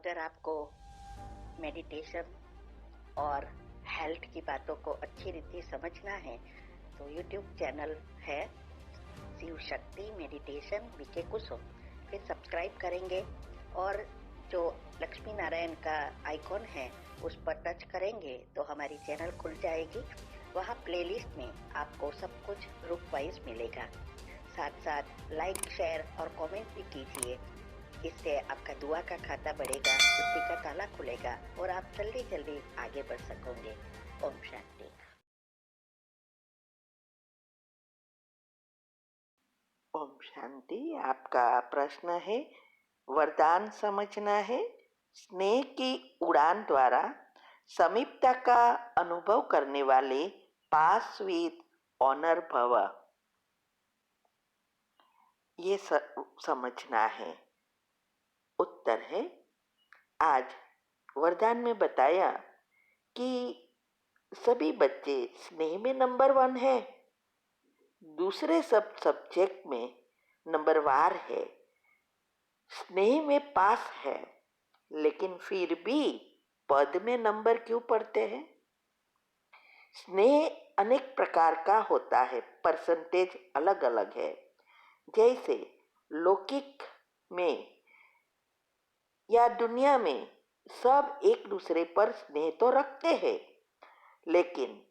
अगर आपको मेडिटेशन और हेल्थ की बातों को अच्छी रीति समझना है तो यूट्यूब चैनल है शिव शक्ति मेडिटेशन बीके कुसुम, फिर सब्सक्राइब करेंगे और जो लक्ष्मी नारायण का आइकॉन है उस पर टच करेंगे तो हमारी चैनल खुल जाएगी। वहाँ प्लेलिस्ट में आपको सब कुछ ग्रुप वाइज मिलेगा। साथ साथ लाइक, शेयर और कमेंट भी कीजिए। इससे आपका दुआ का खाता बढ़ेगा, बुद्धि का ताला खुलेगा और आप जल्दी जल्दी आगे बढ़ सकोगे। ओम शांति। ओम शांति। आपका प्रश्न है, वरदान समझना है। स्नेह की उड़ान द्वारा समीपता का अनुभव करने वाले पास विद ऑनर भव, ये समझना है। उत्तर है, आज वरदान में बताया कि सभी बच्चे स्नेह में नंबर 1 है, दूसरे सब सब्जेक्ट में नंबर वार है, स्नेह में पास है, लेकिन फिर भी पद में नंबर क्यों पढ़ते हैं? स्नेह अनेक प्रकार का होता है, परसेंटेज अलग अलग है। जैसे लौकिक में या दुनिया में सब एक दूसरे पर स्नेह तो रखते हैं, लेकिन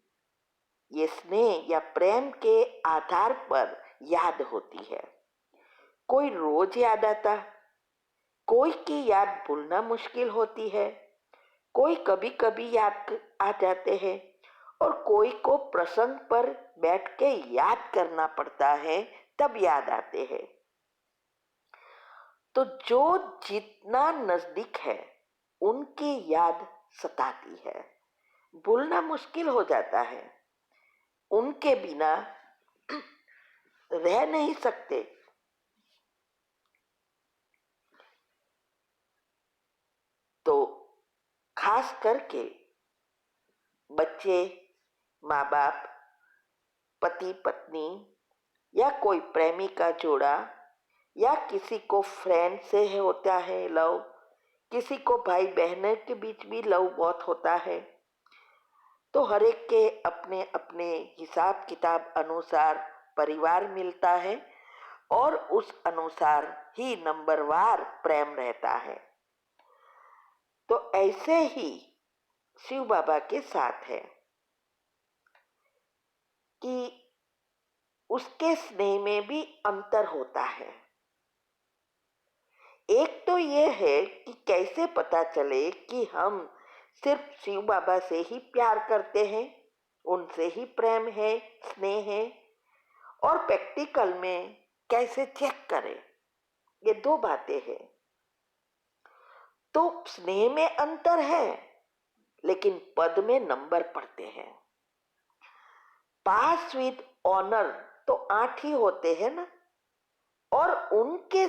ये स्नेह या प्रेम के आधार पर याद होती है। कोई रोज याद आता, कोई की याद भूलना मुश्किल होती है, कोई कभी कभी याद आ जाते हैं और कोई को प्रसंग पर बैठ के याद करना पड़ता है तब याद आते हैं। तो जो जितना नजदीक है उनकी याद सताती है, भूलना मुश्किल हो जाता है, उनके बिना रह नहीं सकते। तो खास करके बच्चे, माँ बाप, पति पत्नी या कोई प्रेमी का जोड़ा या किसी को फ्रेंड से होता है लव, किसी को भाई बहन के बीच भी लव बहुत होता है। तो हर एक के अपने अपने हिसाब किताब अनुसार परिवार मिलता है और उस अनुसार ही नंबरवार प्रेम रहता है। तो ऐसे ही शिव बाबा के साथ है कि उसके स्नेह में भी अंतर होता है। एक तो ये है कि कैसे पता चले कि हम सिर्फ शिव बाबा से ही प्यार करते हैं, उनसे ही प्रेम है, स्नेह है, और प्रैक्टिकल में कैसे चेक करें, ये दो बातें हैं। तो स्नेह में अंतर है, लेकिन पद में नंबर पढ़ते हैं। पास विद ऑनर तो 8 ही होते हैं ना, और उनके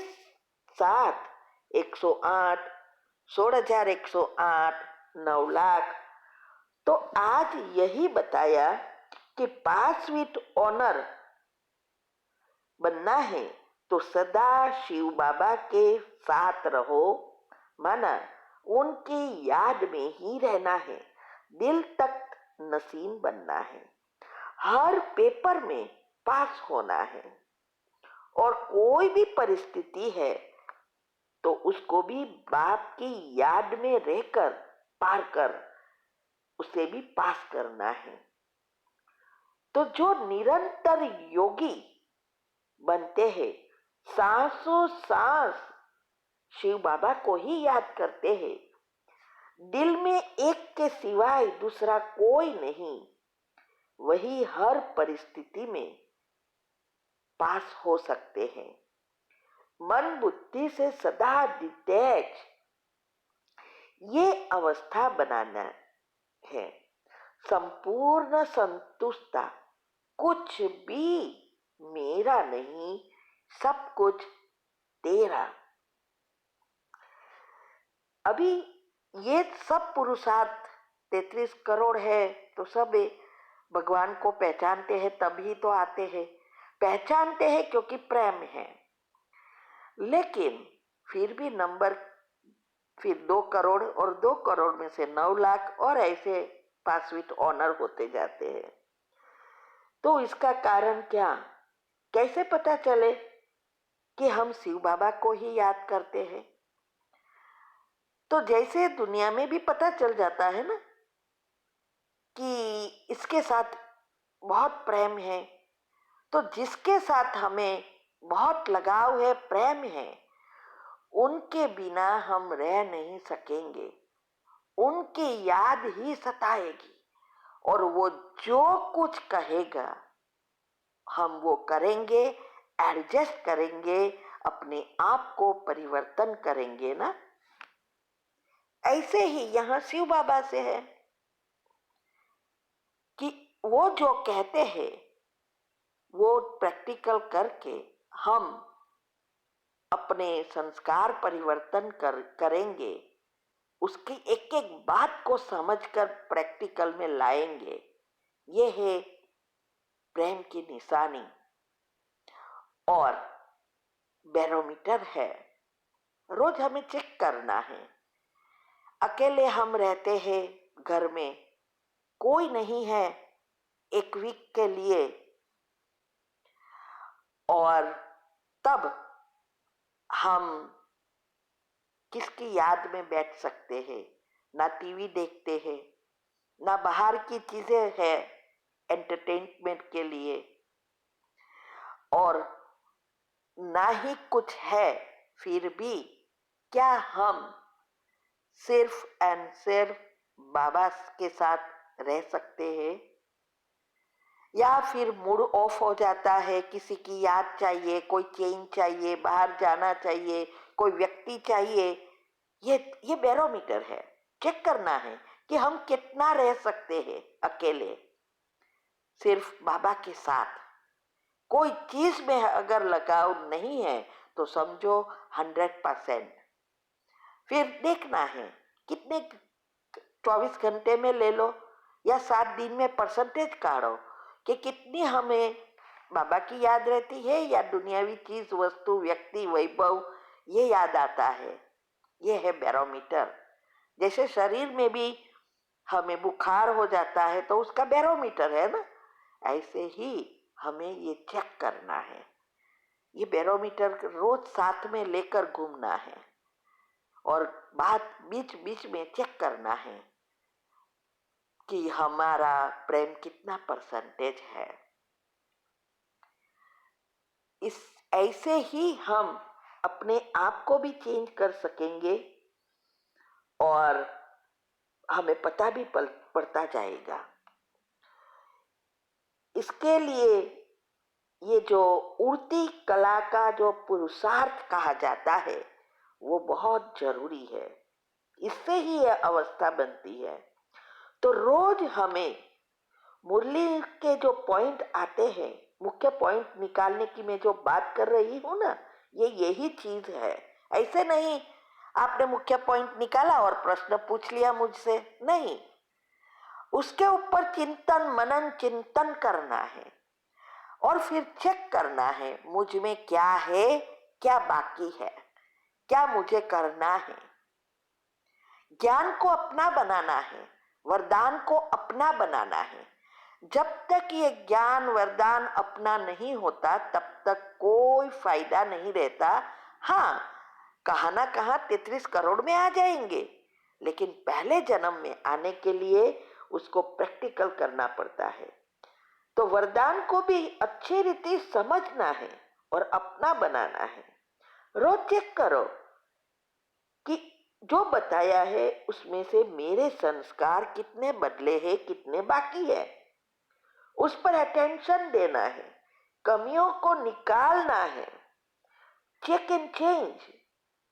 साथ 108, 16,108, 9 लाख। तो आज यही बताया कि पास विद ऑनर बनना है तो सदा शिव बाबा के साथ रहो, माना उनकी याद में ही रहना है, दिल तक नसीन बनना है, हर पेपर में पास होना है, और कोई भी परिस्थिति है तो उसको भी बाप की याद में रहकर पार कर उसे भी पास करना है। तो जो निरंतर योगी बनते हैं, सांसों सांस शिव बाबा को ही याद करते हैं, दिल में एक के सिवाय दूसरा कोई नहीं, वही हर परिस्थिति में पास हो सकते हैं। मन बुद्धि से सदा डिटैच, ये अवस्था बनाना है। संपूर्ण संतुष्टता, कुछ भी मेरा नहीं, सब कुछ तेरा। अभी ये सब पुरुषार्थ 33 करोड़ है तो सब भगवान को पहचानते हैं तभी तो आते हैं, पहचानते हैं क्योंकि प्रेम है। लेकिन फिर भी नंबर फिर 2 करोड़ और 2 करोड़ में से 9 लाख और ऐसे पास विथ ऑनर होते जाते हैं। तो इसका कारण क्या, कैसे पता चले कि हम शिव बाबा को ही याद करते हैं? तो जैसे दुनिया में भी पता चल जाता है ना कि इसके साथ बहुत प्रेम है, तो जिसके साथ हमें बहुत लगाव है, प्रेम है, उनके बिना हम रह नहीं सकेंगे। उनकी याद ही सताएगी और वो जो कुछ कहेगा हम वो करेंगे, एडजस्ट करेंगे, अपने आप को परिवर्तन करेंगे ना। ऐसे ही यहाँ शिव बाबा से है कि वो जो कहते हैं वो प्रैक्टिकल करके हम अपने संस्कार परिवर्तन करेंगे, उसकी एक एक बात को समझकर प्रैक्टिकल में लाएंगे। ये है प्रेम की निशानी और बैरोमीटर है। रोज हमें चेक करना है। अकेले हम रहते हैं घर में, कोई नहीं है 1 वीक के लिए, और तब हम किसकी याद में बैठ सकते हैं? ना टीवी देखते हैं, ना बाहर की चीजें हैं एंटरटेनमेंट के लिए, और ना ही कुछ है। फिर भी क्या हम सिर्फ एंड सिर्फ बाबा के साथ रह सकते हैं? या फिर मूड ऑफ हो जाता है, किसी की याद चाहिए, कोई चेंज चाहिए, बाहर जाना चाहिए, कोई व्यक्ति चाहिए। ये बैरोमीटर है। चेक करना है कि हम कितना रह सकते हैं अकेले सिर्फ बाबा के साथ। कोई चीज में अगर लगाव नहीं है तो समझो 100%। फिर देखना है कितने 24 घंटे में ले लो या 7 दिन में परसेंटेज काढ़ो कि कितनी हमें बाबा की याद रहती है या दुनियावी चीज, वस्तु, व्यक्ति, वैभव ये याद आता है। ये है बैरोमीटर। जैसे शरीर में भी हमें बुखार हो जाता है तो उसका बैरोमीटर है ना, ऐसे ही हमें ये चेक करना है। ये बैरोमीटर रोज साथ में लेकर घूमना है और बात बीच बीच में चेक करना है कि हमारा प्रेम कितना परसेंटेज है। इस ऐसे ही हम अपने आप को भी चेंज कर सकेंगे और हमें पता भी पड़ता जाएगा। इसके लिए ये जो उड़ती कला का जो पुरुषार्थ कहा जाता है वो बहुत जरूरी है। इससे ही यह अवस्था बनती है। तो रोज हमें मुरली के जो पॉइंट आते हैं, मुख्य पॉइंट निकालने की मैं जो बात कर रही हूँ ना, ये यही चीज है। ऐसे नहीं आपने मुख्य पॉइंट निकाला और प्रश्न पूछ लिया मुझसे, नहीं, उसके ऊपर चिंतन मनन चिंतन करना है और फिर चेक करना है मुझ में क्या है, क्या बाकी है, क्या मुझे करना है। ज्ञान को अपना बनाना है, वरदान को अपना बनाना है। जब तक ये ज्ञान वरदान अपना नहीं होता तब तक कोई फायदा नहीं रहता। हाँ, कहाँ ना कहाँ 33 करोड़ में आ जाएंगे, लेकिन पहले जन्म में आने के लिए उसको प्रैक्टिकल करना पड़ता है। तो वरदान को भी अच्छी रीति समझना है और अपना बनाना है। रोज चेक करो कि जो बताया है उसमें से मेरे संस्कार कितने बदले हैं, कितने बाकी है। उस पर अटेंशन देना है, कमियों को निकालना है। चेक एंड चेंज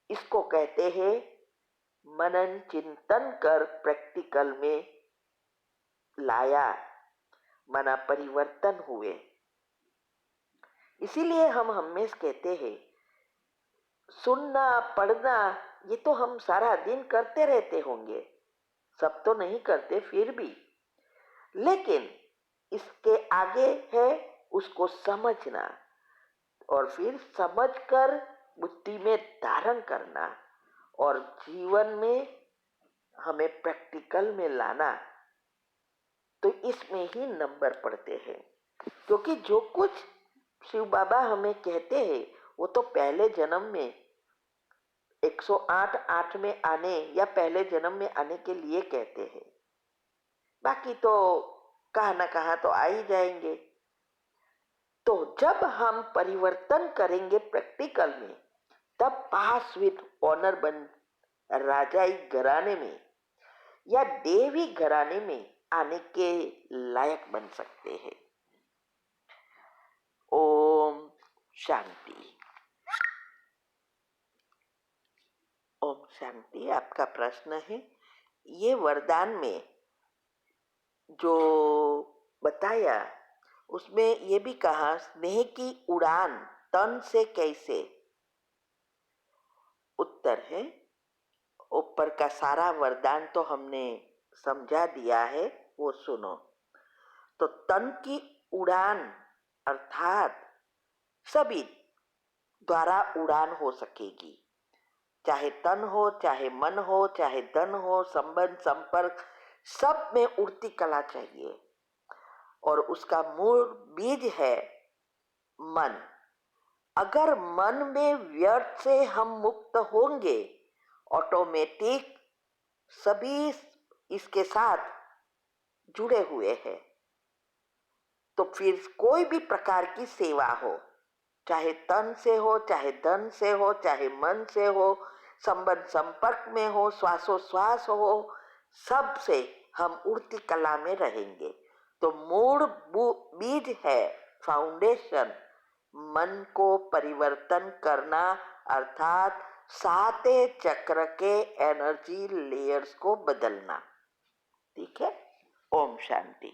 इसको कहते हैं। मनन चिंतन कर प्रैक्टिकल में लाया, मना परिवर्तन हुए। इसीलिए हम हमेशा कहते हैं सुनना पढ़ना ये तो हम सारा दिन करते रहते होंगे, सब तो नहीं करते फिर भी, लेकिन इसके आगे है उसको समझना और फिर समझकर बुद्धि में धारण करना और जीवन में हमें प्रैक्टिकल में लाना, तो इसमें ही नंबर पड़ते हैं। क्योंकि जो कुछ शिव बाबा हमें कहते हैं वो तो पहले जन्म में 108 में आने या पहले जन्म में आने के लिए कहते हैं। बाकी तो कहाँ ना कहाँ तो आ ही जाएंगे। तो जब हम परिवर्तन करेंगे प्रैक्टिकल में, तब पास विद ऑनर बन राजाई घराने में या देवी घराने में आने के लायक बन सकते हैं। ओम शांति। ओम शांति। आपका प्रश्न है, ये वरदान में जो बताया उसमें ये भी कहा, स्नेह की उड़ान तन से कैसे। उत्तर है, ऊपर का सारा वरदान तो हमने समझा दिया है, वो सुनो। तो तन की उड़ान अर्थात सभी द्वारा उड़ान हो सकेगी, चाहे तन हो, चाहे मन हो, चाहे धन हो, संबंध संपर्क, सब में उड़ती कला चाहिए। और उसका मूल बीज है मन। अगर मन में व्यर्थ से हम मुक्त होंगे, ऑटोमेटिक सभी इसके साथ जुड़े हुए हैं, तो फिर कोई भी प्रकार की सेवा हो, चाहे तन से हो, चाहे धन से हो, चाहे मन से हो, संबंध संपर्क में हो, श्वासोश्वास हो, सब से हम उड़ती कला में रहेंगे। तो मूल बीज है, फाउंडेशन, मन को परिवर्तन करना, अर्थात 7 चक्र के एनर्जी लेयर्स को बदलना। ठीक है। ओम शांति।